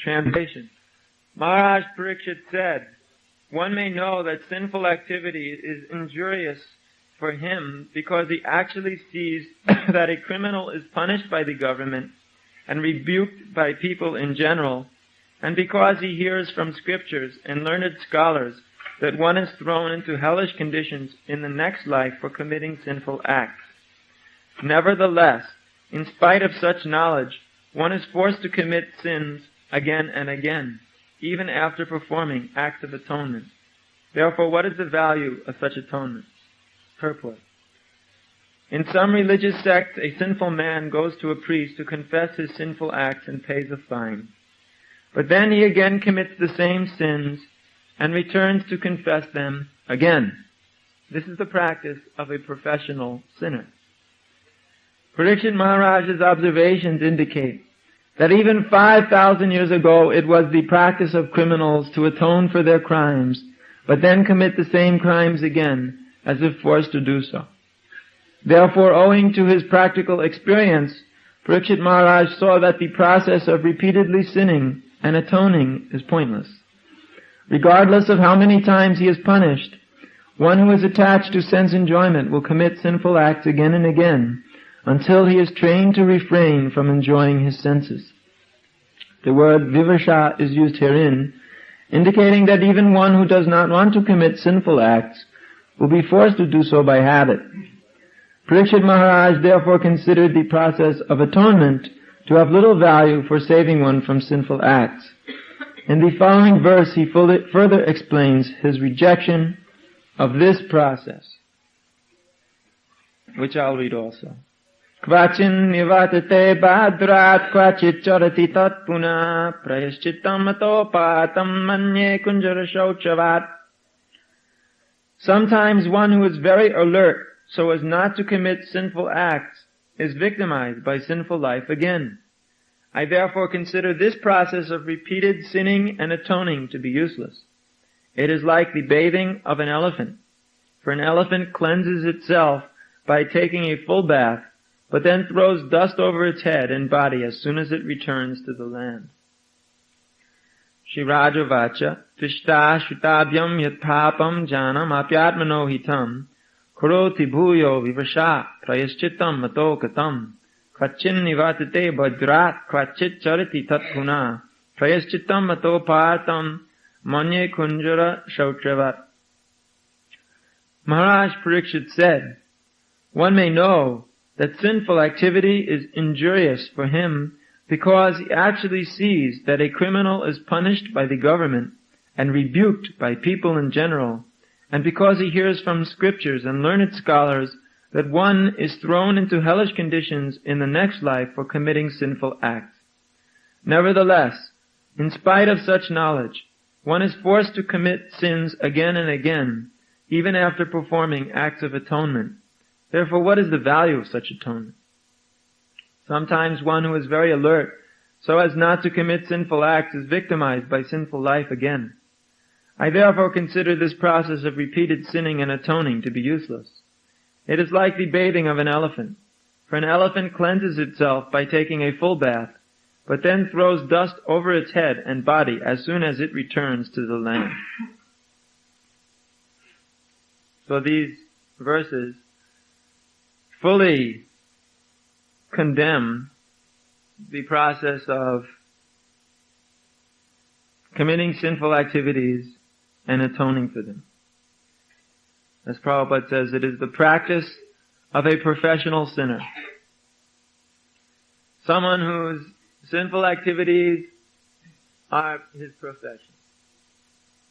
Translation. Maharaj Parikshit said, one may know that sinful activity is injurious for him because he actually sees that a criminal is punished by the government and rebuked by people in general, and because he hears from scriptures and learned scholars that one is thrown into hellish conditions in the next life for committing sinful acts. Nevertheless, in spite of such knowledge, one is forced to commit sins again and again, even after performing acts of atonement. Therefore, what is the value of such atonement? Purport. In some religious sects, a sinful man goes to a priest to confess his sinful acts and pays a fine. But then he again commits the same sins and returns to confess them again. This is the practice of a professional sinner. Parikshit Maharaj's observations indicate that even 5,000 years ago it was the practice of criminals to atone for their crimes, but then commit the same crimes again, as if forced to do so. Therefore, owing to his practical experience, Parikshit Maharaj saw that the process of repeatedly sinning and atoning is pointless. Regardless of how many times he is punished, one who is attached to sense enjoyment will commit sinful acts again and again, until he is trained to refrain from enjoying his senses. The word vivasha is used herein, indicating that even one who does not want to commit sinful acts will be forced to do so by habit. Parikshit Maharaj therefore considered the process of atonement to have little value for saving one from sinful acts. In the following verse he further explains his rejection of this process, which I'll read also. Kvachin nivatate bhadrat kvachit charati tat puna prayashchitam atopatam manye kunjara shauchavat. Sometimes one who is very alert so as not to commit sinful acts is victimized by sinful life again. I therefore consider this process of repeated sinning and atoning to be useless. It is like the bathing of an elephant. For an elephant cleanses itself by taking a full bath, but then throws dust over its head and body as soon as it returns to the land. Shirajavacha, Pishta Shutabhyam Yat Papam Janam Apyatmano Hitam, Kuroti Bhuyo Vivasha Prayaschitam Matokatam, Kvachin Nivatate Bhadrat Kvachit Chariti Tatpuna, Prayaschitam Matopartam Manye Kunjara Shautravat. Maharaj Parikshit said, one may know that sinful activity is injurious for him because he actually sees that a criminal is punished by the government and rebuked by people in general, and because he hears from scriptures and learned scholars that one is thrown into hellish conditions in the next life for committing sinful acts. Nevertheless, in spite of such knowledge, one is forced to commit sins again and again, even after performing acts of atonement. Therefore, what is the value of such atonement? Sometimes one who is very alert, so as not to commit sinful acts, is victimized by sinful life again. I therefore consider this process of repeated sinning and atoning to be useless. It is like the bathing of an elephant. For an elephant cleanses itself by taking a full bath, but then throws dust over its head and body as soon as it returns to the land. So these verses fully condemn the process of committing sinful activities and atoning for them. As Prabhupada says, it is the practice of a professional sinner. Someone whose sinful activities are his profession.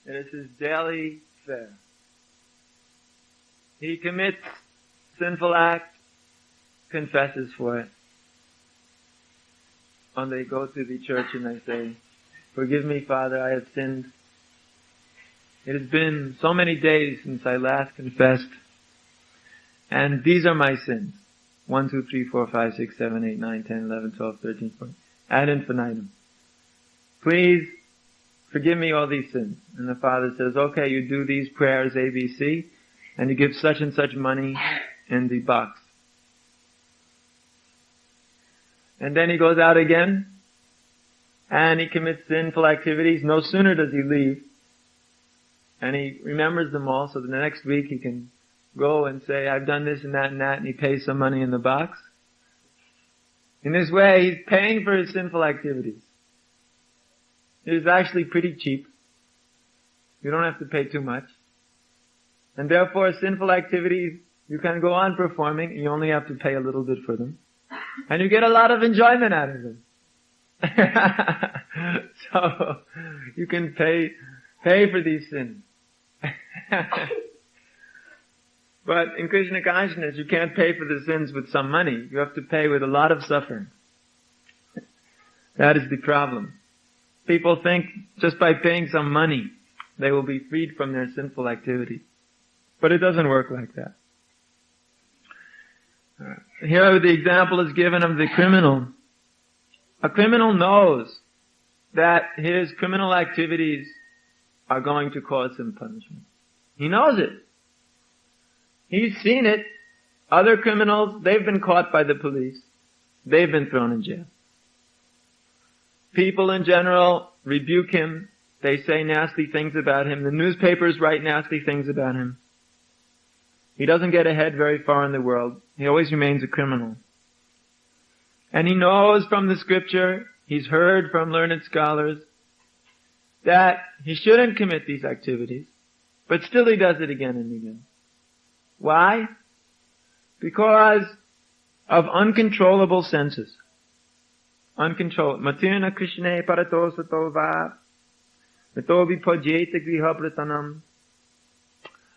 It is his daily fare. He commits sinful acts, confesses for it. When they go to the church and they say, "Forgive me, Father, I have sinned. It has been so many days since I last confessed, and these are my sins. 1, 2, 3, 4, 5, 6, 7, 8, 9, 10, 11, 12, 13, 14, ad infinitum. Please forgive me all these sins." And the Father says, "Okay, you do these prayers ABC, and you give such and such money in the box." And then he goes out again, and he commits sinful activities, no sooner does he leave, and he remembers them all, so the next week he can go and say, I've done this and that, and he pays some money in the box. In this way, he's paying for his sinful activities. It is actually pretty cheap. You don't have to pay too much. And therefore, sinful activities, you can go on performing, and you only have to pay a little bit for them. And you get a lot of enjoyment out of them. So, you can pay for these sins. But in Krishna consciousness, you can't pay for the sins with some money. You have to pay with a lot of suffering. That is the problem. People think just by paying some money, they will be freed from their sinful activity. But it doesn't work like that. Here the example is given of the criminal. A criminal knows that his criminal activities are going to cause him punishment. He knows it. He's seen it. Other criminals, they've been caught by the police. They've been thrown in jail. People in general rebuke him. They say nasty things about him. The newspapers write nasty things about him. He doesn't get ahead very far in the world. He always remains a criminal. And he knows from the scripture, he's heard from learned scholars, that he shouldn't commit these activities, but still he does it again and again. Why? Because of uncontrollable senses. Uncontrolled. Matirna Krishne parato sato va matobi pojeta griha pratanam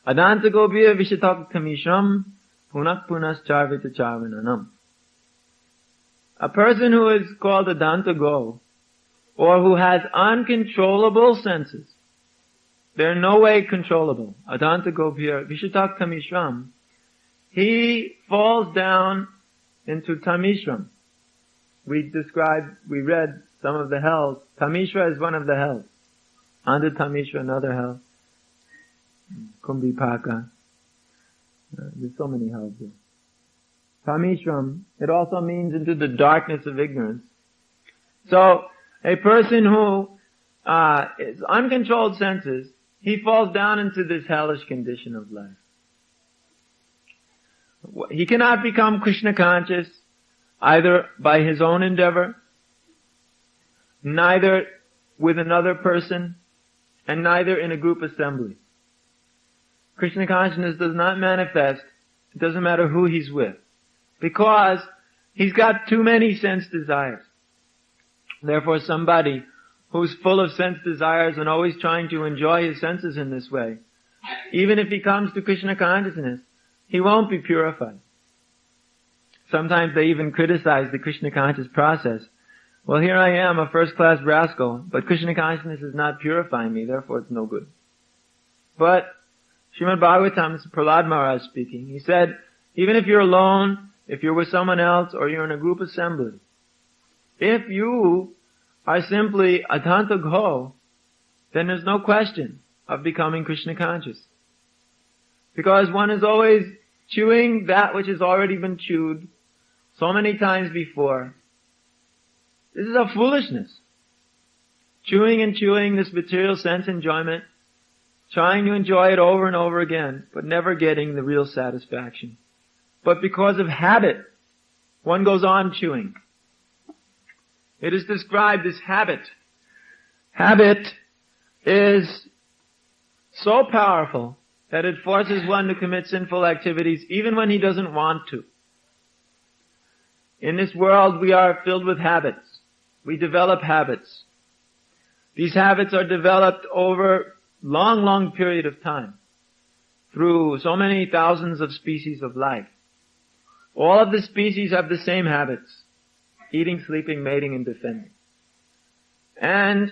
adanta gobir vishatak kamishram punak punas charvita charvananam. A person who is called adanta go, or who has uncontrollable senses, they're in no way controllable. Adanta gobir vishatak kamishram. He falls down into tamishram. We read some of the hells. Tamishra is one of the hells. Under Tamishra, another hell. Kumbhipaka. There's so many hells here. Tamishram, it also means into the darkness of ignorance. So, a person who is uncontrolled senses, he falls down into this hellish condition of life. He cannot become Krishna conscious either by his own endeavor, neither with another person, and neither in a group assembly. Krishna consciousness does not manifest, it doesn't matter who he's with, because he's got too many sense desires. Therefore somebody who's full of sense desires and always trying to enjoy his senses in this way, even if he comes to Krishna consciousness, he won't be purified. Sometimes they even criticize the Krishna conscious process. Well, here I am, a first-class rascal, but Krishna consciousness is not purifying me, therefore it's no good. But Srimad-Bhagavatam, this is Prahlad Maharaj speaking, he said, even if you're alone, if you're with someone else, or you're in a group assembly, if you are simply adanta gho, then there's no question of becoming Krishna conscious. Because one is always chewing that which has already been chewed so many times before. This is a foolishness. Chewing and chewing this material sense enjoyment, trying to enjoy it over and over again, but never getting the real satisfaction. But because of habit, one goes on chewing. It is described as habit. Habit is so powerful that it forces one to commit sinful activities even when he doesn't want to. In this world we are filled with habits. We develop habits. These habits are developed over long, long period of time through so many thousands of species of life. All of the species have the same habits: eating, sleeping, mating, and defending. And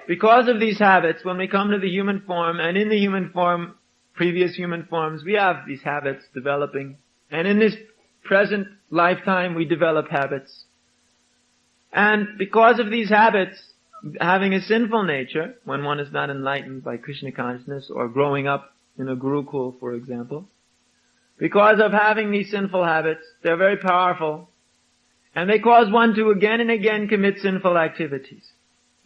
because of these habits, when we come to the human form, and in the human form, previous human forms, we have these habits developing. And in this present lifetime, we develop habits. And because of these habits, having a sinful nature, when one is not enlightened by Krishna consciousness or growing up in a gurukul, for example, because of having these sinful habits, they're very powerful. And they cause one to again and again commit sinful activities.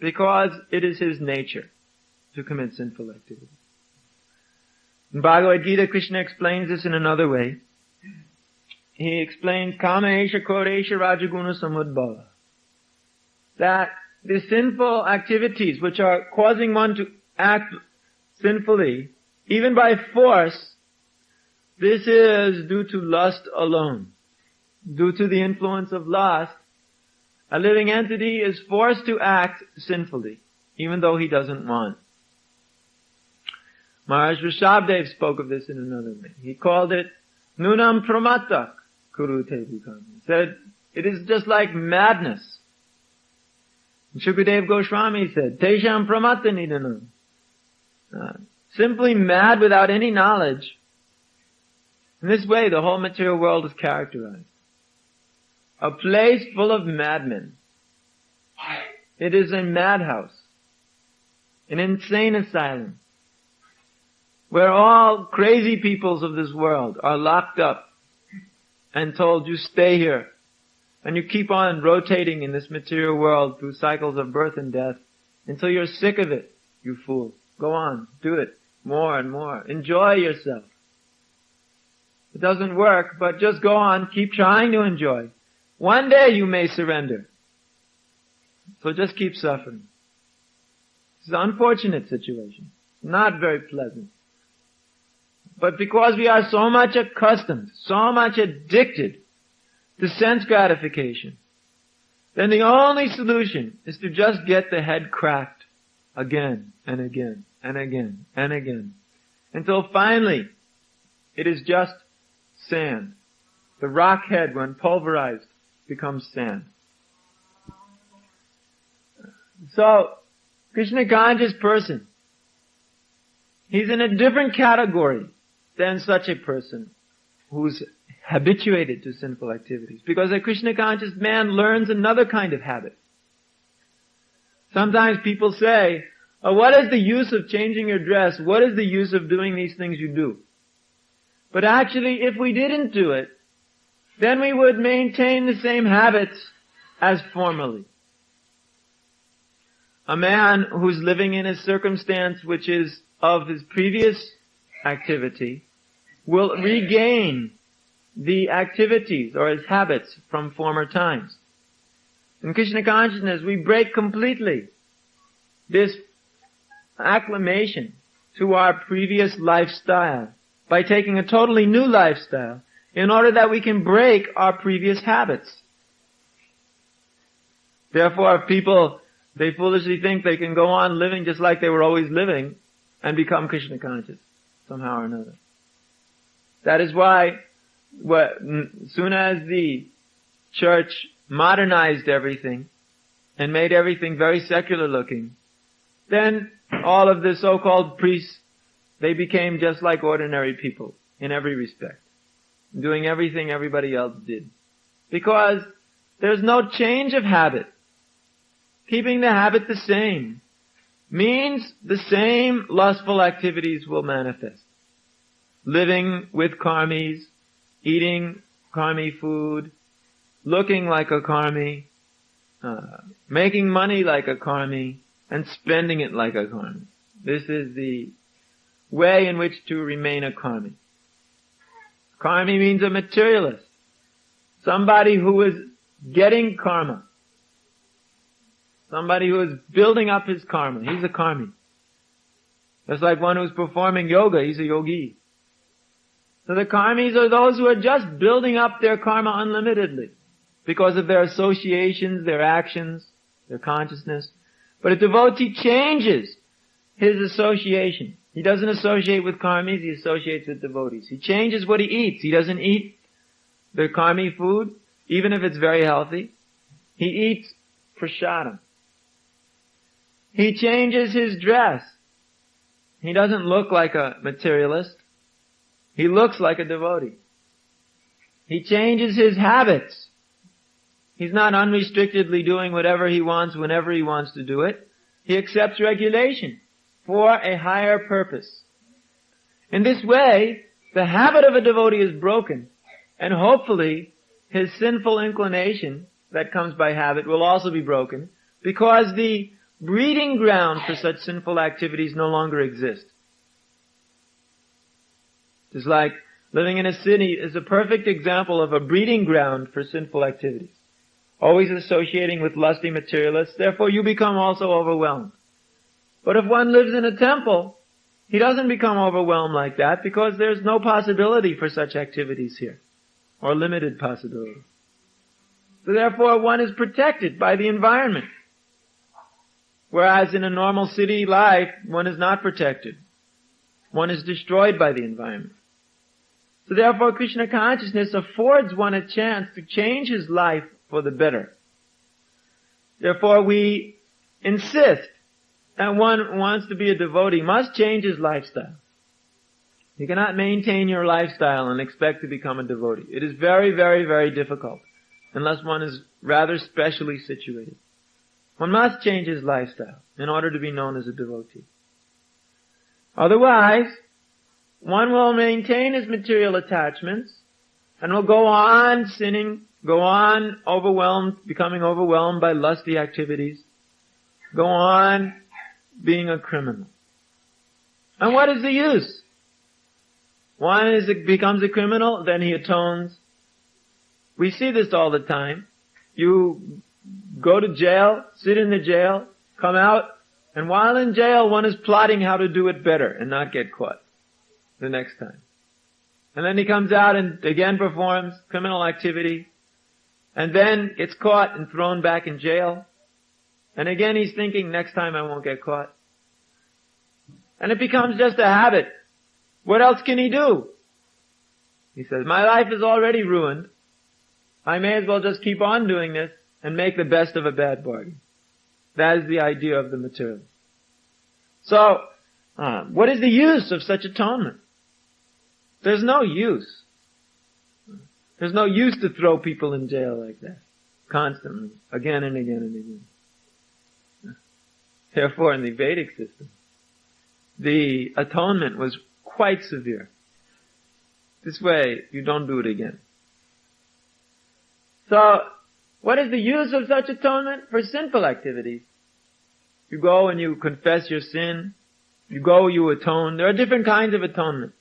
because it is his nature to commit sinful activity. In Bhagavad Gita, Krishna explains this in another way. He explains, Kama esha krodesha rajaguna samudbhava. That the sinful activities which are causing one to act sinfully, even by force, this is due to lust alone. Due to the influence of lust, a living entity is forced to act sinfully, even though he doesn't want. Maharaj Rishabdev spoke of this in another way. He called it Nunam Pramatak Kurute Bhikam. He said, it is just like madness. And Shukadev Goswami said, Tesham Pramata Nidanam. Simply mad without any knowledge. In this way, the whole material world is characterized. A place full of madmen. It is a madhouse. An insane asylum. Where all crazy peoples of this world are locked up and told, you stay here. And you keep on rotating in this material world through cycles of birth and death until you're sick of it, you fool. Go on, do it more and more. Enjoy yourself. It doesn't work, but just go on, keep trying to enjoy. One day you may surrender. So just keep suffering. It's an unfortunate situation. Not very pleasant. But because we are so much accustomed, so much addicted to sense gratification, then the only solution is to just get the head cracked again and again and again and again. Until finally, it is just sand. The rock head, when pulverized, becomes sand. So, Krishna conscious person, he's in a different category than such a person who's habituated to sinful activities. Because a Krishna conscious man learns another kind of habit. Sometimes people say, oh, what is the use of changing your dress? What is the use of doing these things you do? But actually, if we didn't do it, then we would maintain the same habits as formerly. A man who's living in a circumstance which is of his previous activity will regain the activities or his habits from former times. In Krishna consciousness, we break completely this acclimation to our previous lifestyle by taking a totally new lifestyle in order that we can break our previous habits. Therefore, people, they foolishly think they can go on living just like they were always living and become Krishna conscious somehow or another. That is why, soon as the church modernized everything and made everything very secular looking, then all of the so-called priests, they became just like ordinary people in every respect, doing everything everybody else did. Because there's no change of habit. Keeping the habit the same means the same lustful activities will manifest. Living with karmis, eating karmi food, looking like a karmi, making money like a karmi, and spending it like a karmi. This is the way in which to remain a karmi. Karmi means a materialist. Somebody who is getting karma. Somebody who is building up his karma. He's a karmi. Just like one who's performing yoga, he's a yogi. So the karmis are those who are just building up their karma unlimitedly because of their associations, their actions, their consciousness. But a devotee changes his association. He doesn't associate with karmis, he associates with devotees. He changes what he eats. He doesn't eat the karmi food, even if it's very healthy. He eats prasadam. He changes his dress. He doesn't look like a materialist. He looks like a devotee. He changes his habits. He's not unrestrictedly doing whatever he wants whenever he wants to do it. He accepts regulation for a higher purpose. In this way, the habit of a devotee is broken, and hopefully his sinful inclination that comes by habit will also be broken, because the breeding ground for such sinful activities no longer exists. Just like living in a city is a perfect example of a breeding ground for sinful activities. Always associating with lusty materialists, therefore you become also overwhelmed. But if one lives in a temple, he doesn't become overwhelmed like that because there's no possibility for such activities here, or limited possibility. So therefore one is protected by the environment. Whereas in a normal city life, one is not protected. One is destroyed by the environment. So therefore Krishna consciousness affords one a chance to change his life for the better. Therefore we insist that one who wants to be a devotee must change his lifestyle. You cannot maintain your lifestyle and expect to become a devotee. It is very, very, very difficult, unless one is rather specially situated. One must change his lifestyle in order to be known as a devotee. Otherwise, one will maintain his material attachments and will go on sinning, go on becoming overwhelmed by lusty activities, go on being a criminal. And what is the use? One becomes a criminal, then he atones. We see this all the time. You go to jail, sit in the jail, come out, and while in jail one is plotting how to do it better and not get caught the next time. And then he comes out and again performs criminal activity, and then gets caught and thrown back in jail. And again he's thinking, next time I won't get caught. And it becomes just a habit. What else can he do? He says, my life is already ruined. I may as well just keep on doing this and make the best of a bad bargain. That is the idea of the materialist. So, what is the use of such atonement? There's no use. There's no use to throw people in jail like that. Constantly. Again and again and again. Therefore, in the Vedic system, the atonement was quite severe. This way, you don't do it again. So, what is the use of such atonement? For sinful activities. You go and you confess your sin. You go, you atone. There are different kinds of atonement.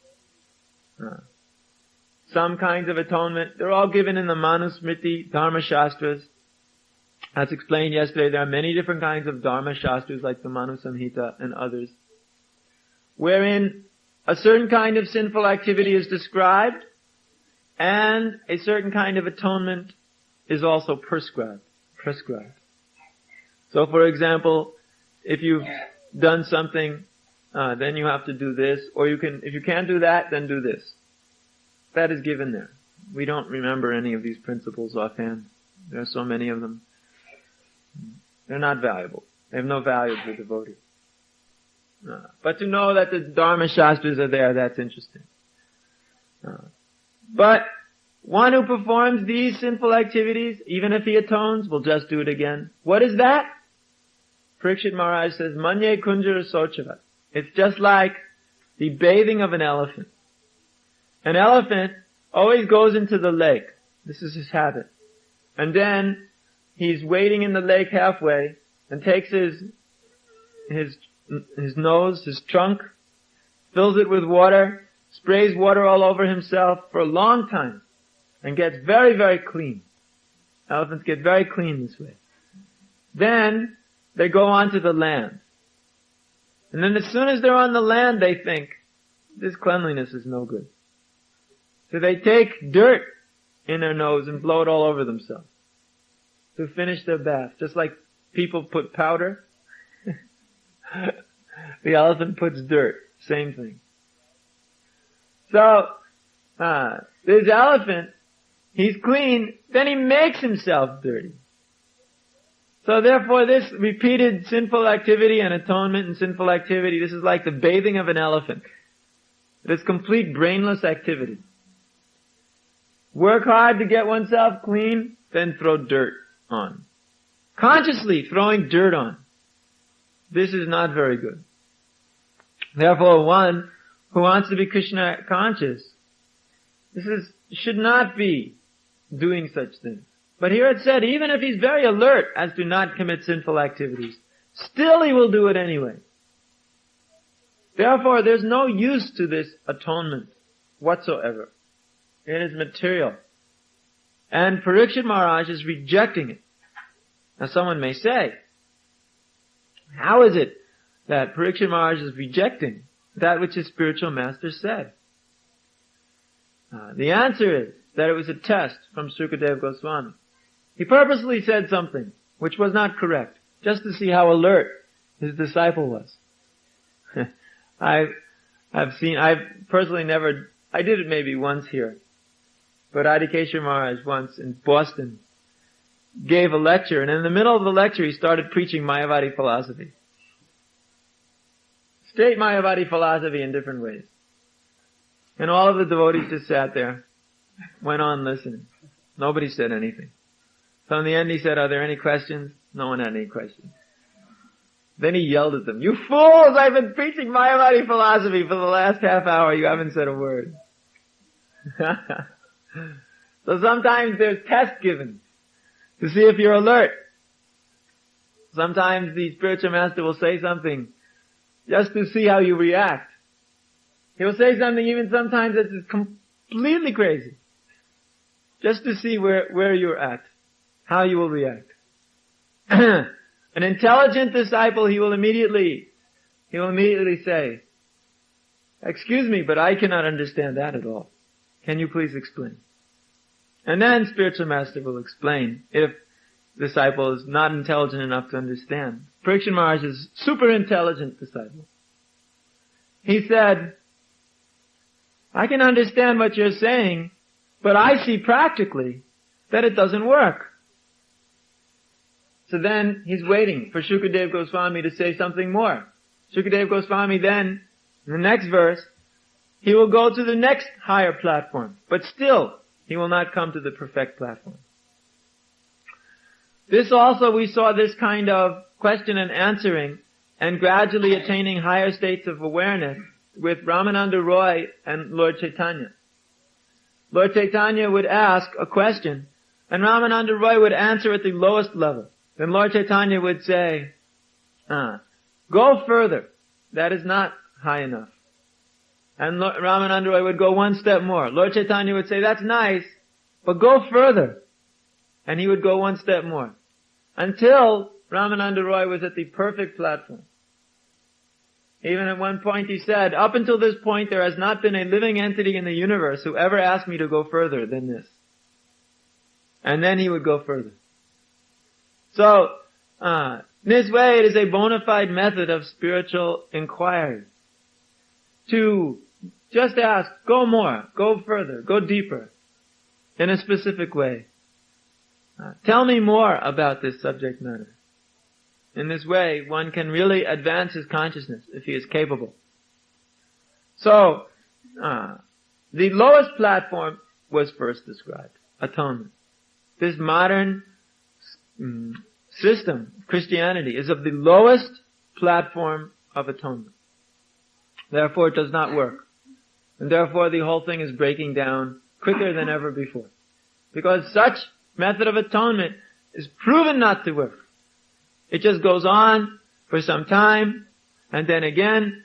Some kinds of atonement, they're all given in the Manusmriti, Dharma Shastras. As explained yesterday, there are many different kinds of Dharma Shastras like the Manu Samhita and others, wherein a certain kind of sinful activity is described and a certain kind of atonement is also prescribed. So for example, if you've done something, then you have to do this, or if you can't do that, then do this. That is given there. We don't remember any of these principles offhand. There are so many of them. They're not valuable. They have no value to the devotee. But to know that the Dharma Shastras are there, that's interesting. But one who performs these sinful activities, even if he atones, will just do it again. What is that? Parikshit Maharaj says, Manye Kunjara Sochavat. It's just like the bathing of an elephant. An elephant always goes into the lake. This is his habit. And then he's wading in the lake halfway and takes his nose, his trunk, fills it with water, sprays water all over himself for a long time, and gets very, very clean. Elephants get very clean this way. Then they go onto the land. And then as soon as they're on the land, they think, this cleanliness is no good. So they take dirt in their nose and blow it all over themselves to finish their bath. Just like people put powder. The elephant puts dirt. Same thing. So, this elephant, he's clean, then he makes himself dirty. So therefore this repeated sinful activity and atonement and sinful activity, this is like the bathing of an elephant. It is complete brainless activity. Work hard to get oneself clean, then throw dirt on. Consciously throwing dirt on. This is not very good. Therefore, one who wants to be Krishna conscious, should not be doing such things. But here it said, even if he's very alert as to not commit sinful activities, still he will do it anyway. Therefore, there's no use to this atonement whatsoever. It is material. And Parikshit Maharaj is rejecting it. Now someone may say, how is it that Parikshit Maharaj is rejecting that which his spiritual master said? The answer is that it was a test from Srukadeva Goswami. He purposely said something which was not correct, just to see how alert his disciple was. I've personally never, I did it maybe once here, but Harikesa Maharaj once in Boston gave a lecture, and in the middle of the lecture he started preaching Mayavadi philosophy. Straight Mayavadi philosophy in different ways. And all of the devotees just sat there, went on listening. Nobody said anything. So in the end he said, are there any questions? No one had any questions. Then he yelled at them, you fools! I've been preaching Mayavadi philosophy for the last half hour. You haven't said a word. So sometimes there's tests given to see if you're alert. Sometimes the spiritual master will say something just to see how you react. He will say something even sometimes that is completely crazy. Just to see where you're at. How you will react. An intelligent disciple, he will immediately say, excuse me, but I cannot understand that at all. Can you please explain? And then spiritual master will explain if the disciple is not intelligent enough to understand. Parikshit Maharaj is super intelligent disciple. He said, I can understand what you're saying, but I see practically that it doesn't work. So then he's waiting for Shukadeva Goswami to say something more. Shukadeva Goswami then, in the next verse, he will go to the next higher platform. But still, he will not come to the perfect platform. This also, we saw this kind of question and answering and gradually attaining higher states of awareness with Ramananda Roy and Lord Chaitanya. Lord Chaitanya would ask a question and Ramananda Roy would answer at the lowest level. Then Lord Chaitanya would say, go further. That is not high enough. And Ramananda Roy would go one step more. Lord Chaitanya would say, that's nice, but go further. And he would go one step more. Until Ramananda Roy was at the perfect platform. Even at one point he said, up until this point there has not been a living entity in the universe who ever asked me to go further than this. And then he would go further. So, in this way it is a bona fide method of spiritual inquiry. To just ask, go more, go further, go deeper, in a specific way. Tell me more about this subject matter. In this way, one can really advance his consciousness if he is capable. So, the lowest platform was first described, atonement. This modern system, Christianity, is of the lowest platform of atonement. Therefore, it does not work. And therefore, the whole thing is breaking down quicker than ever before. Because such method of atonement is proven not to work. It just goes on for some time, and then again,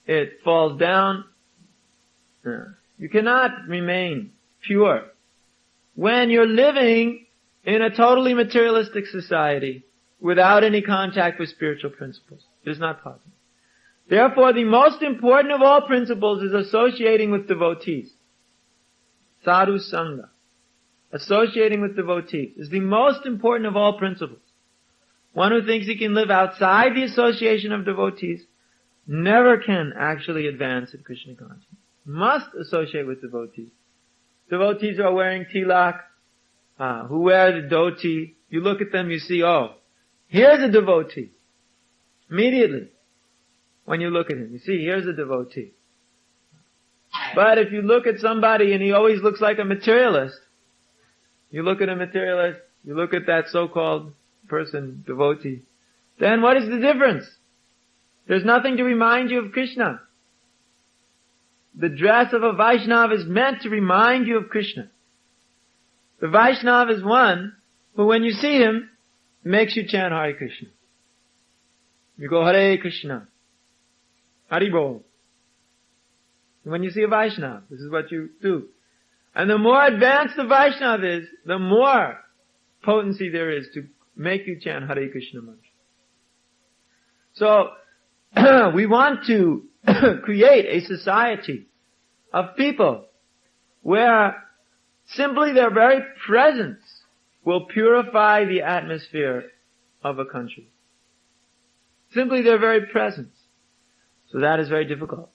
it falls down. You cannot remain pure when you're living in a totally materialistic society without any contact with spiritual principles. It is not possible. Therefore, the most important of all principles is associating with devotees. Sadhu Sangha. Associating with devotees is the most important of all principles. One who thinks he can live outside the association of devotees never can actually advance in Krishna consciousness. Must associate with devotees. Devotees who are wearing tilak, who wear the dhoti, you look at them, you see, oh, here's a devotee. Immediately, when you look at him, you see, here's a devotee. But if you look at somebody and he always looks like a materialist, you look at a materialist, you look at that so-called person, devotee, then what is the difference? There's nothing to remind you of Krishna. The dress of a Vaishnava is meant to remind you of Krishna. The Vaishnava is one who, when you see him, makes you chant Hare Krishna. You go Hare Krishna, Hari Bol. When you see a Vaishnava, this is what you do. And the more advanced the Vaishnava is, the more potency there is to make you chant Hare Krishna mantra. So, we want to create a society of people where simply their very presence will purify the atmosphere of a country. Simply their very presence. So that is very difficult.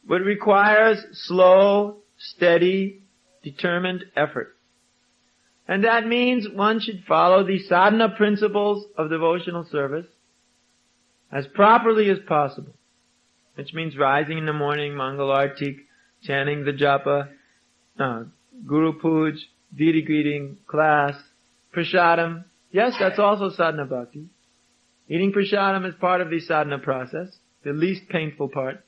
But it requires slow, steady, determined effort. And that means one should follow the sadhana principles of devotional service as properly as possible. Which means rising in the morning, Mangalartik, chanting the japa, Guru Puj, deity greeting, class, prasadam. Yes, that's also sadhana bhakti. Eating prasadam is part of the sadhana process, the least painful part.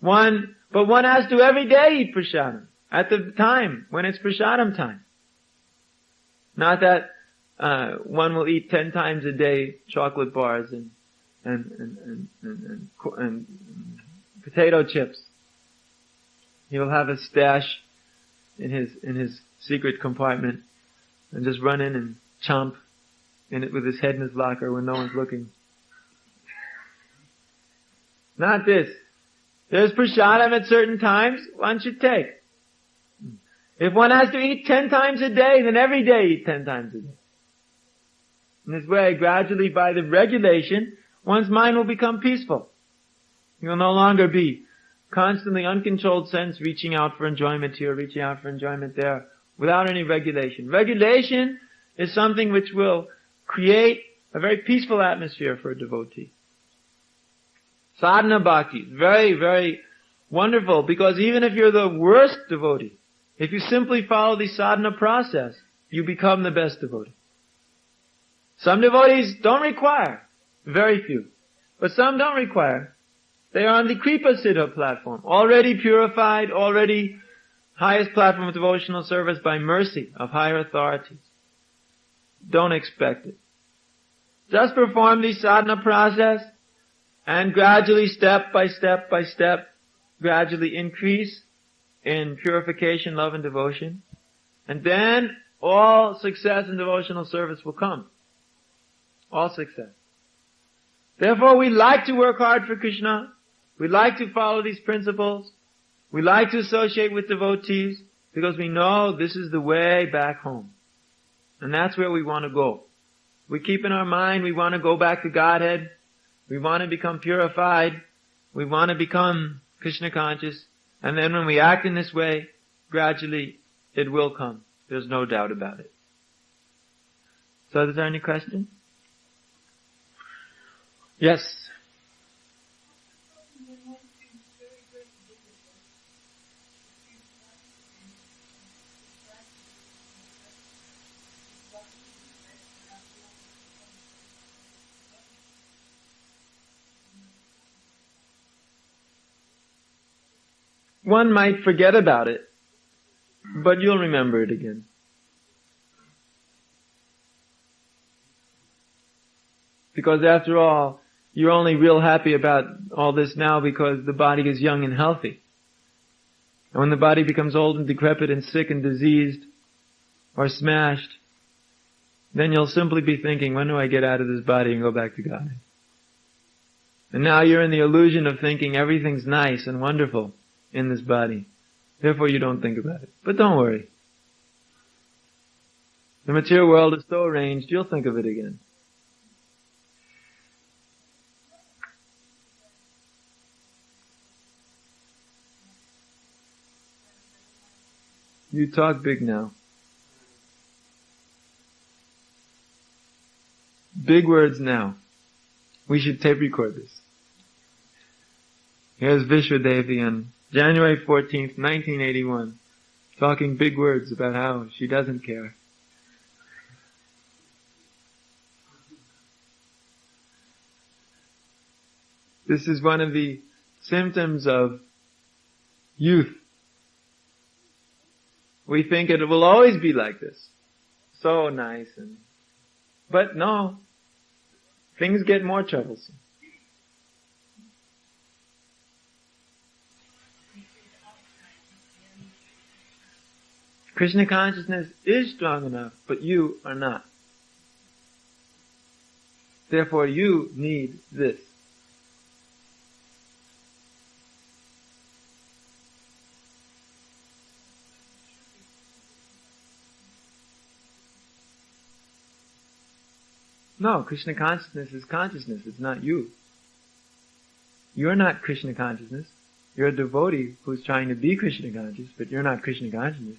But one has to every day eat prasadam at the time when it's prasadam time. Not that one will eat 10 times a day chocolate bars and potato chips. He will have a stash in his secret compartment and just run in and chomp in it with his head in his locker when no one's looking. Not this. There's prasadam at certain times one should take. If one has to eat 10 times a day, then every day eat 10 times a day. In this way, gradually by the regulation, one's mind will become peaceful. He will no longer be constantly uncontrolled sense reaching out for enjoyment here, reaching out for enjoyment there, without any regulation. Regulation is something which will create a very peaceful atmosphere for a devotee. Sadhana bhakti is very, very wonderful because even if you're the worst devotee, if you simply follow the sadhana process, you become the best devotee. Some devotees don't require, very few, but some don't require. They are on the Kripa Siddha platform, already purified, already highest platform of devotional service by mercy of higher authorities. Don't expect it. Just perform the sadhana process and gradually, step by step by step, gradually increase in purification, love, and devotion. And then all success in devotional service will come. All success. Therefore, we like to work hard for Krishna. We like to follow these principles. We like to associate with devotees because we know this is the way back home. And that's where we want to go. We keep in our mind we want to go back to Godhead. We want to become purified. We want to become Krishna conscious. And then when we act in this way, gradually it will come. There's no doubt about it. So is there any question? Yes. One might forget about it, but you'll remember it again. Because after all, you're only real happy about all this now because the body is young and healthy. And when the body becomes old and decrepit and sick and diseased or smashed, then you'll simply be thinking, when do I get out of this body and go back to God? And now you're in the illusion of thinking everything's nice and wonderful in this body. Therefore you don't think about it. But don't worry. The material world is so arranged, you'll think of it again. You talk big now. Big words now. We should tape record this. Here's Vishwadevi on January 14th, 1981, talking big words about how she doesn't care. This is one of the symptoms of youth. We think it will always be like this. So nice but no. things get more troublesome. Krishna consciousness is strong enough, but you are not. Therefore, you need this. No, Krishna consciousness is consciousness. It's not you. You're not Krishna consciousness. You're a devotee who's trying to be Krishna conscious, but you're not Krishna consciousness.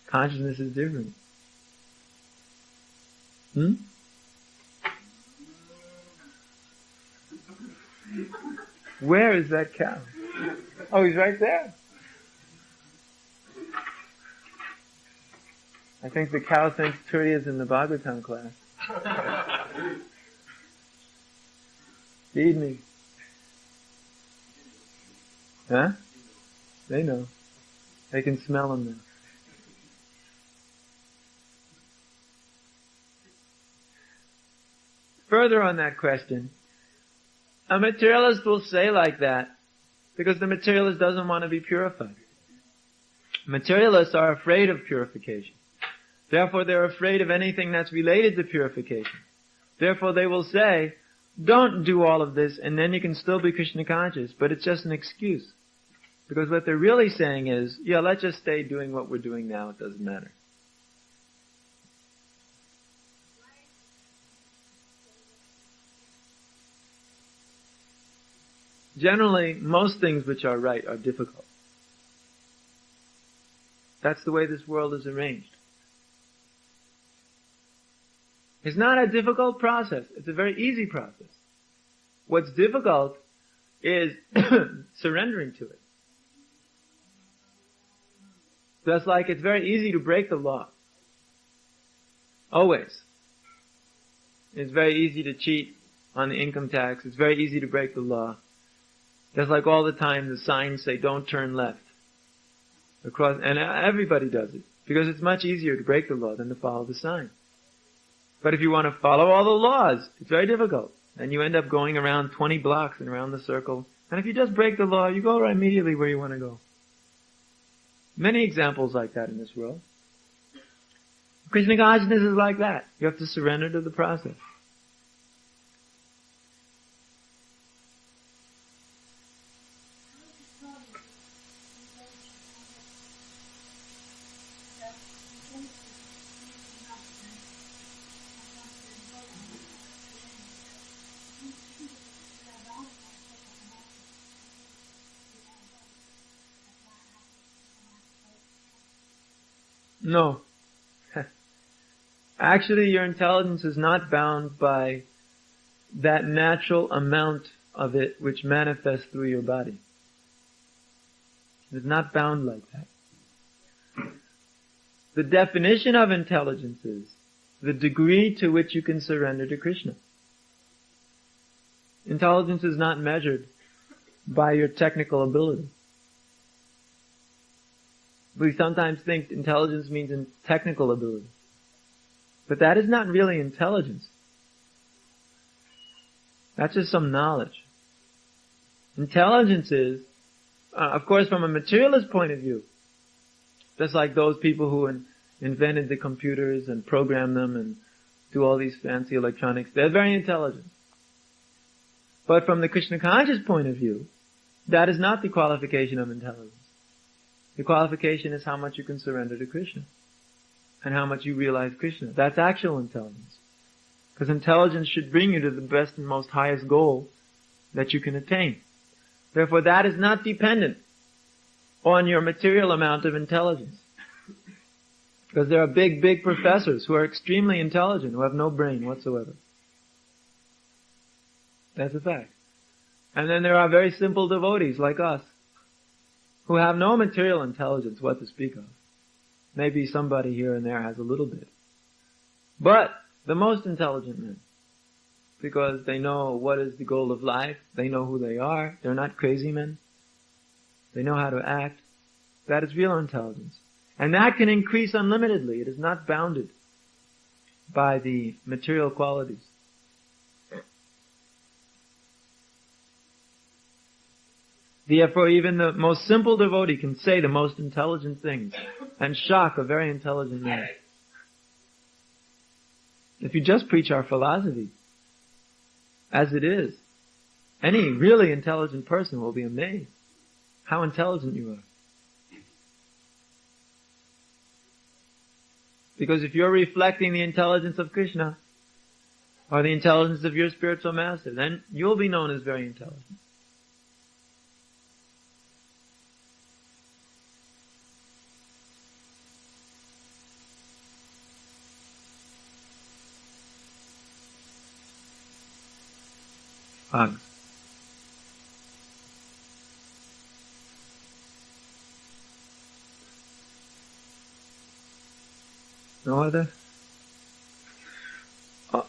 Consciousness is different. Where is that cow? Oh, he's right there. I think the cow thinks Turi is in the Bhagavatam class. Feed me. Huh? They know. They can smell them now. Further on that question, a materialist will say like that because the materialist doesn't want to be purified. Materialists are afraid of purification. Therefore, they're afraid of anything that's related to purification. Therefore, they will say, don't do all of this and then you can still be Krishna conscious, but it's just an excuse. Because what they're really saying is, yeah, let's just stay doing what we're doing now, it doesn't matter. Generally, most things which are right are difficult. That's the way this world is arranged. It's not a difficult process. It's a very easy process. What's difficult is surrendering to it. Just like it's very easy to break the law. Always. It's very easy to cheat on the income tax. It's very easy to break the law. Just like all the time the signs say, don't turn left. And everybody does it. Because it's much easier to break the law than to follow the sign. But if you want to follow all the laws, it's very difficult. And you end up going around 20 blocks and around the circle. And if you just break the law, you go right immediately where you want to go. Many examples like that in this world. Krishna consciousness is like that. You have to surrender to the process. No. Actually, your intelligence is not bound by that natural amount of it which manifests through your body. It's not bound like that. The definition of intelligence is the degree to which you can surrender to Krishna. Intelligence is not measured by your technical ability. We sometimes think intelligence means in technical ability. But that is not really intelligence. That's just some knowledge. Intelligence is, of course, from a materialist point of view, just like those people who invented the computers and programmed them and do all these fancy electronics, they're very intelligent. But from the Krishna conscious point of view, that is not the qualification of intelligence. The qualification is how much you can surrender to Krishna and how much you realize Krishna. That's actual intelligence. Because intelligence should bring you to the best and most highest goal that you can attain. Therefore, that is not dependent on your material amount of intelligence. Because there are big, big professors who are extremely intelligent, who have no brain whatsoever. That's a fact. And then there are very simple devotees like us, who have no material intelligence what to speak of. Maybe somebody here and there has a little bit. But the most intelligent men, because they know what is the goal of life, they know who they are, they're not crazy men, they know how to act, that is real intelligence. And that can increase unlimitedly. It is not bounded by the material qualities. Therefore, even the most simple devotee can say the most intelligent things and shock a very intelligent man. If you just preach our philosophy as it is, any really intelligent person will be amazed how intelligent you are. Because if you're reflecting the intelligence of Krishna, or the intelligence of your spiritual master, then you'll be known as very intelligent. Hugs. No other? Oh.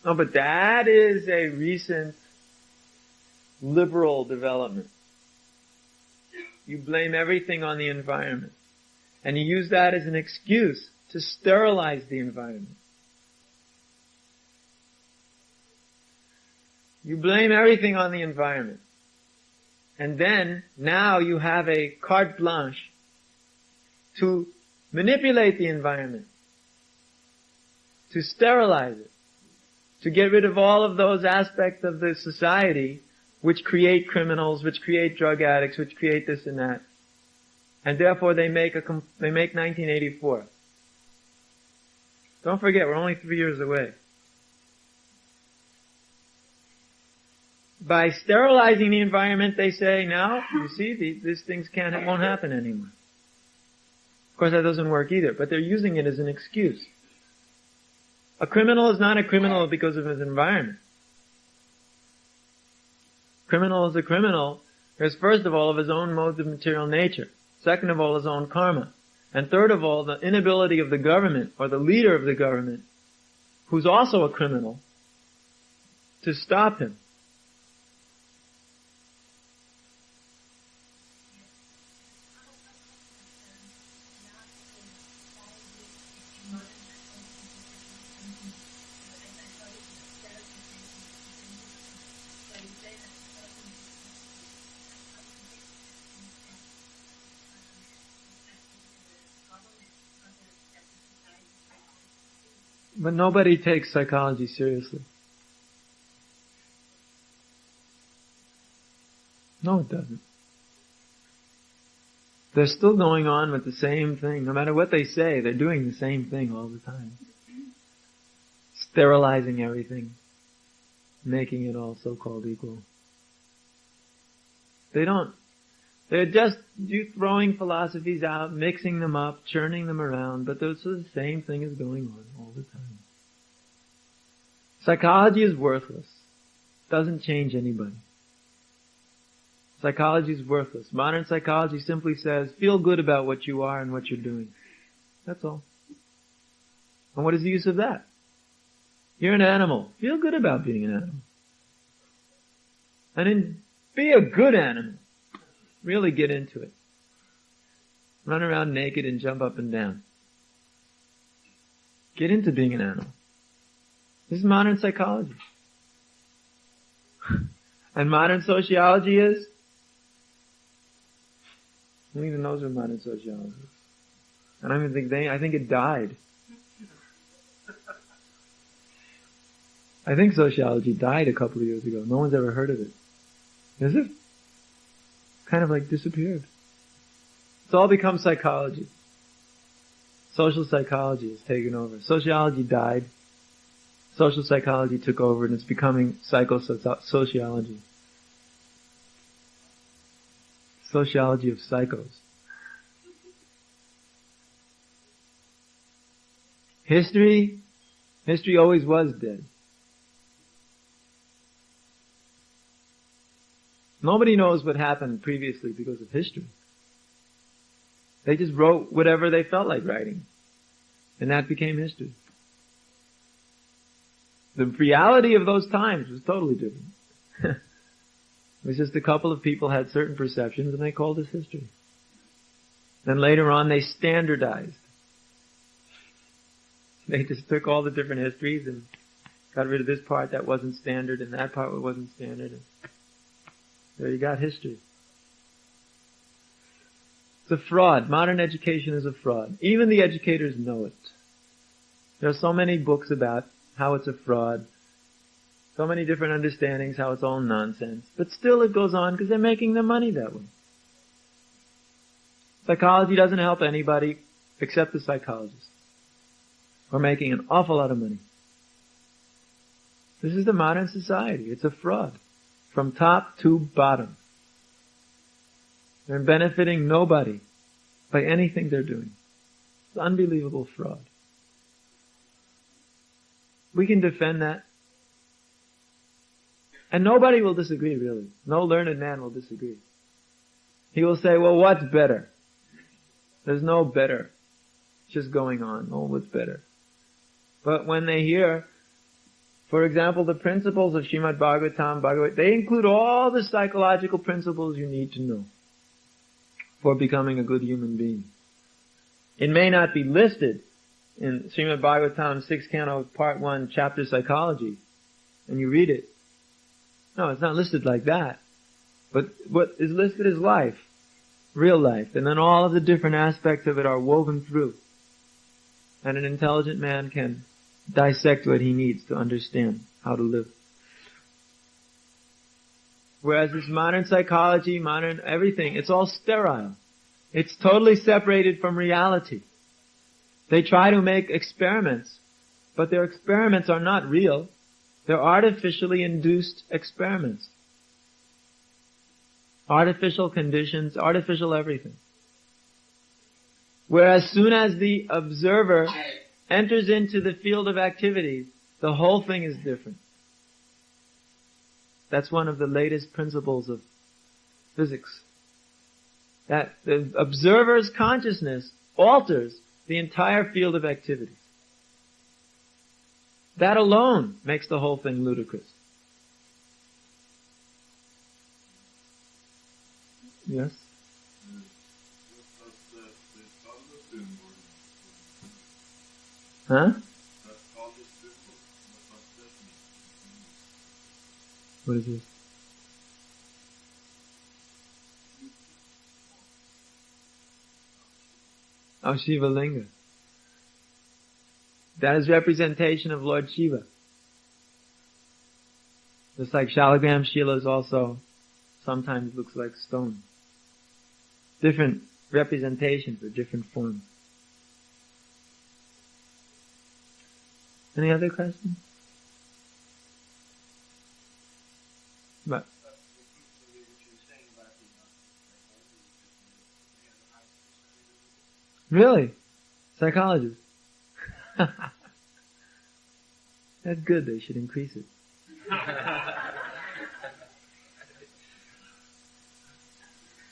No, but that is a recent liberal development. You blame everything on the environment. And you use that as an excuse to sterilize the environment. You blame everything on the environment. And then, now you have a carte blanche to manipulate the environment. To sterilize it. To get rid of all of those aspects of the society which create criminals, which create drug addicts, which create this and that. And therefore they make 1984. Don't forget, we're only 3 years away. By sterilizing the environment, they say, now, you see, these things won't happen anymore. Of course, that doesn't work either, but they're using it as an excuse. A criminal is not a criminal because of his environment. Criminal is a criminal because first of all of his own modes of material nature. Second of all his own karma. And third of all the inability of the government or the leader of the government, who's also a criminal, to stop him. But nobody takes psychology seriously. No, it doesn't. They're still going on with the same thing. No matter what they say, they're doing the same thing all the time. Sterilizing everything. Making it all so-called equal. They're just throwing philosophies out, mixing them up, churning them around, but the same thing is going on all the time. Psychology is worthless. Doesn't change anybody. Psychology is worthless. Modern psychology simply says, feel good about what you are and what you're doing. That's all. And what is the use of that? You're an animal. Feel good about being an animal. And then be a good animal. Really get into it. Run around naked and jump up and down. Get into being an animal. This is modern psychology. And modern sociology is? Who even knows what modern sociology is? I don't even think I think it died. I think sociology died a couple of years ago. No one's ever heard of it. Is it? Kind of like disappeared. It's all become psychology. Social psychology has taken over. Sociology died. Social psychology took over and it's becoming psychosociology. Sociology of psychos. History always was dead. Nobody knows what happened previously because of history. They just wrote whatever they felt like writing. And that became history. The reality of those times was totally different. It was just a couple of people had certain perceptions and they called this history. Then later on they standardized. They just took all the different histories and got rid of this part that wasn't standard and that part wasn't standard. And there you got history. It's a fraud. Modern education is a fraud. Even the educators know it. There are so many books about how it's a fraud. So many different understandings, how it's all nonsense. But still it goes on because they're making their money that way. Psychology doesn't help anybody except the psychologists. We're making an awful lot of money. This is the modern society. It's a fraud. From top to bottom. They're benefiting nobody by anything they're doing. It's an unbelievable fraud. We can defend that. And nobody will disagree, really. No learned man will disagree. He will say, well, what's better? There's no better. It's just going on. Oh, what's better? But when they hear, for example, the principles of Srimad-Bhagavatam, they include all the psychological principles you need to know for becoming a good human being. It may not be listed in Srimad-Bhagavatam 6th Canto, Part 1, Chapter Psychology, and you read it. No, it's not listed like that. But what is listed is life. Real life. And then all of the different aspects of it are woven through. And an intelligent man can dissect what he needs to understand how to live. Whereas this modern psychology, modern everything, it's all sterile. It's totally separated from reality. They try to make experiments, but their experiments are not real. They're artificially induced experiments. Artificial conditions, artificial everything. Whereas soon as the observer enters into the field of activities, the whole thing is different. That's one of the latest principles of physics. That the observer's consciousness alters the entire field of activities. That alone makes the whole thing ludicrous. Yes? Huh? What is this? Oh, Shiva Linga. That is representation of Lord Shiva. Just like Shalagram Shilas also sometimes looks like stone. Different representations or different forms. Any other questions? But really? Psychologists? That's good, they should increase it.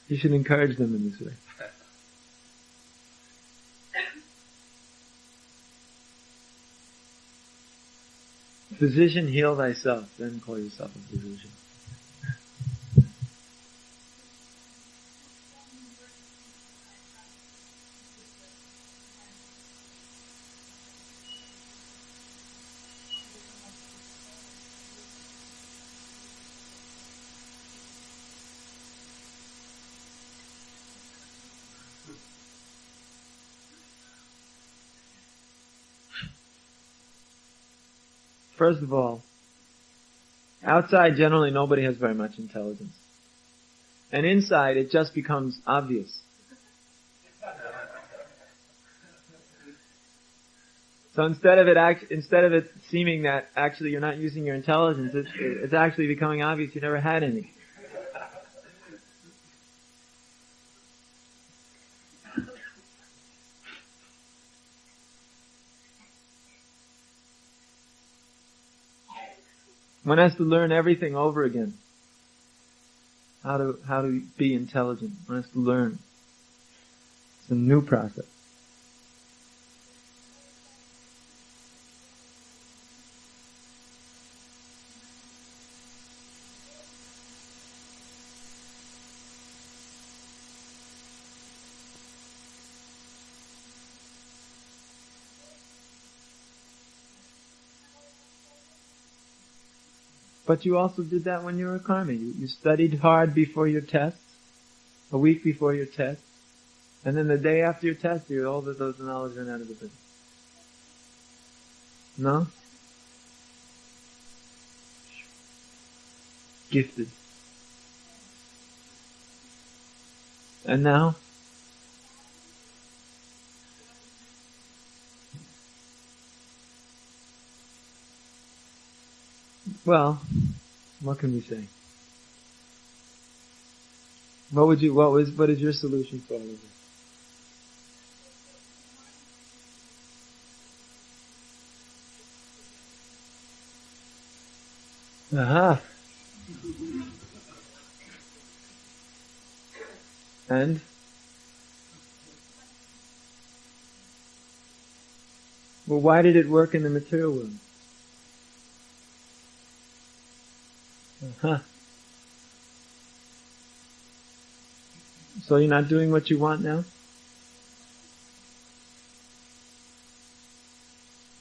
You should encourage them in this way. Physician, heal thyself, then call yourself a physician. First of all, outside generally nobody has very much intelligence. And inside it just becomes obvious. So instead of it seeming that actually you're not using your intelligence, it's actually becoming obvious you never had any. One has to learn everything over again. How to be intelligent. One has to learn. It's a new process. But you also did that when you were a karmi. You studied hard before your test, a week before your test, and then the day after your test, all of those knowledge went out of the business. No? Gifted. And now? Well, what can we say? What is your solution for all of this? Aha. And? Well, why did it work in the material world? So you're not doing what you want now?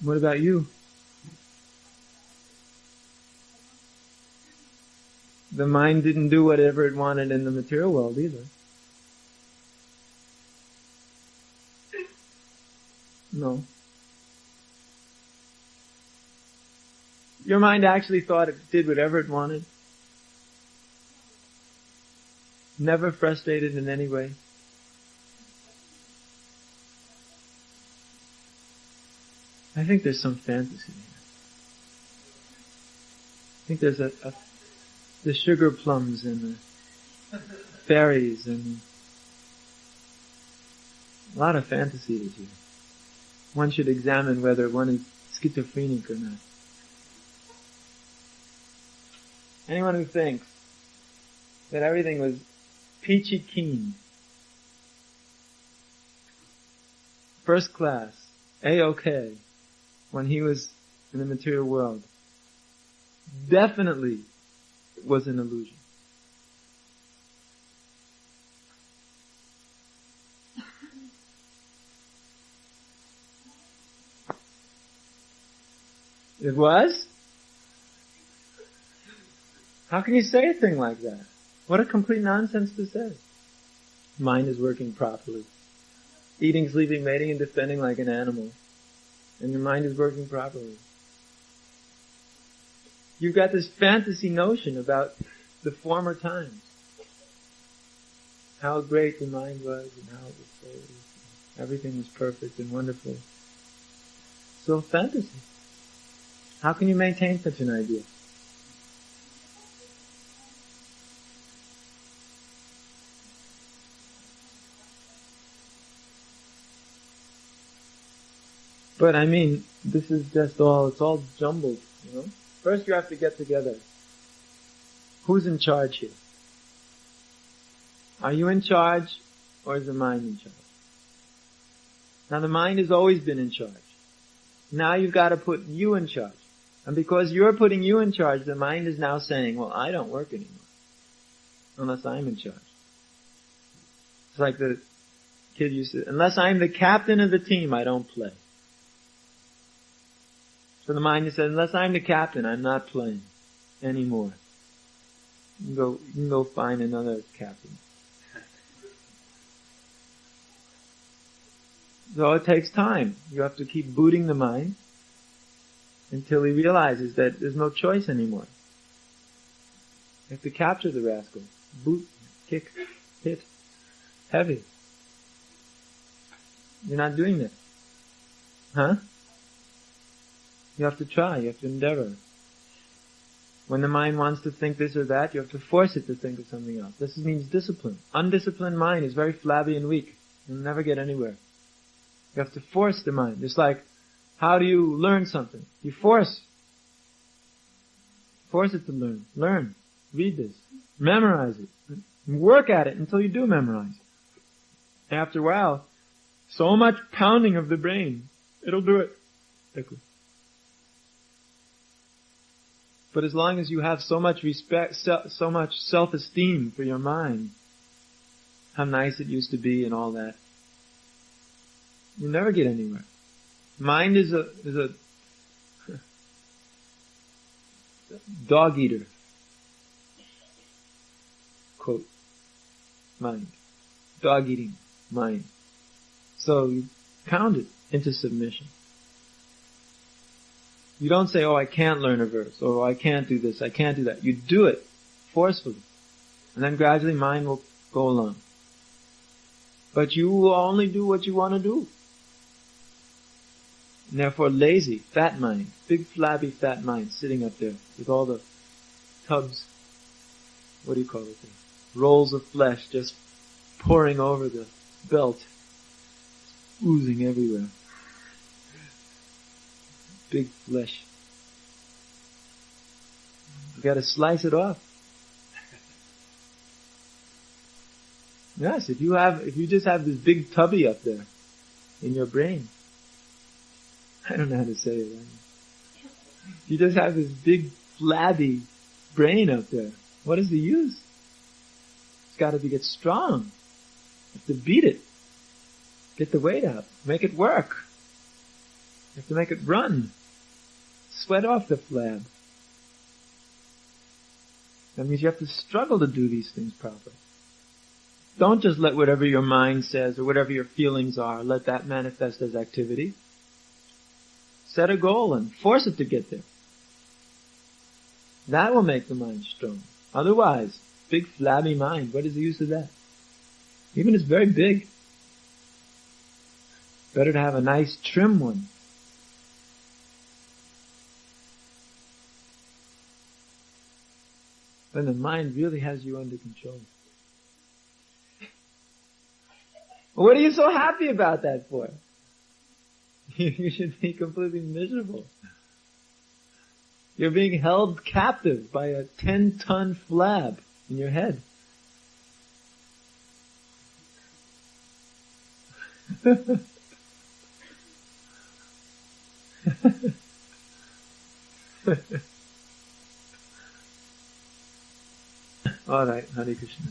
What about you? The mind didn't do whatever it wanted in the material world either. No. Your mind actually thought it did whatever it wanted. Never frustrated in any way. I think there's some fantasy here. I think there's the sugar plums and the fairies and a lot of fantasy is here. One should examine whether one is schizophrenic or not. Anyone who thinks that everything was peachy keen, first class, A-OK, when he was in the material world, definitely was an illusion. It was? How can you say a thing like that? What a complete nonsense to say. Mind is working properly. Eating, sleeping, mating, and defending like an animal. And your mind is working properly. You've got this fantasy notion about the former times. How great the mind was and how it was so, everything was perfect and wonderful. So fantasy. How can you maintain such an idea? But I mean, this is just it's all jumbled, you know? First you have to get together. Who's in charge here? Are you in charge, or is the mind in charge? Now the mind has always been in charge. Now you've got to put you in charge. And because you're putting you in charge, the mind is now saying, well, I don't work anymore. Unless I'm in charge. It's like the kid used to, unless I'm the captain of the team, I don't play. So the mind says, unless I'm the captain, I'm not playing anymore. You can go find another captain. So it takes time. You have to keep booting the mind until he realizes that there's no choice anymore. You have to capture the rascal. Boot, kick, hit, heavy. You're not doing that. Huh? You have to try, you have to endeavor. When the mind wants to think this or that, you have to force it to think of something else. This means discipline. Undisciplined mind is very flabby and weak. You'll never get anywhere. You have to force the mind. It's like, how do you learn something? You force. Force it to learn. Learn. Read this. Memorize it. Work at it until you do memorize. After a while, So much pounding of the brain. It'll do it quickly. But as long as you have so much respect, so much self-esteem for your mind, how nice it used to be and all that, you never get anywhere. Mind is a dog eater. Quote. Mind. Dog eating mind. So you pound it into submission. You don't say, oh, I can't learn a verse, or I can't do this, I can't do that. You do it forcefully. And then gradually mind will go along. But you will only do what you want to do. And therefore lazy, fat mind, big flabby fat mind sitting up there with all the tubs, what do you call it? Rolls of flesh just pouring over the belt, oozing everywhere. Big flesh. You gotta slice it off. Yes, if you just have this big tubby up there in your brain, I don't know how to say it. If you just have this big flabby brain up there, what is the use? It's gotta get strong. You have to beat it. Get the weight out. Make it work. You have to make it run. Sweat off the flab. That means you have to struggle to do these things properly. Don't just let whatever your mind says or whatever your feelings are, let that manifest as activity. Set a goal and force it to get there. That will make the mind strong. Otherwise, big flabby mind, what is the use of that? Even if it's very big. Better to have a nice trim one. Then the mind really has you under control. What are you so happy about that for? You should be completely miserable. You're being held captive by a 10-ton flab in your head. All right, Hare Krishna.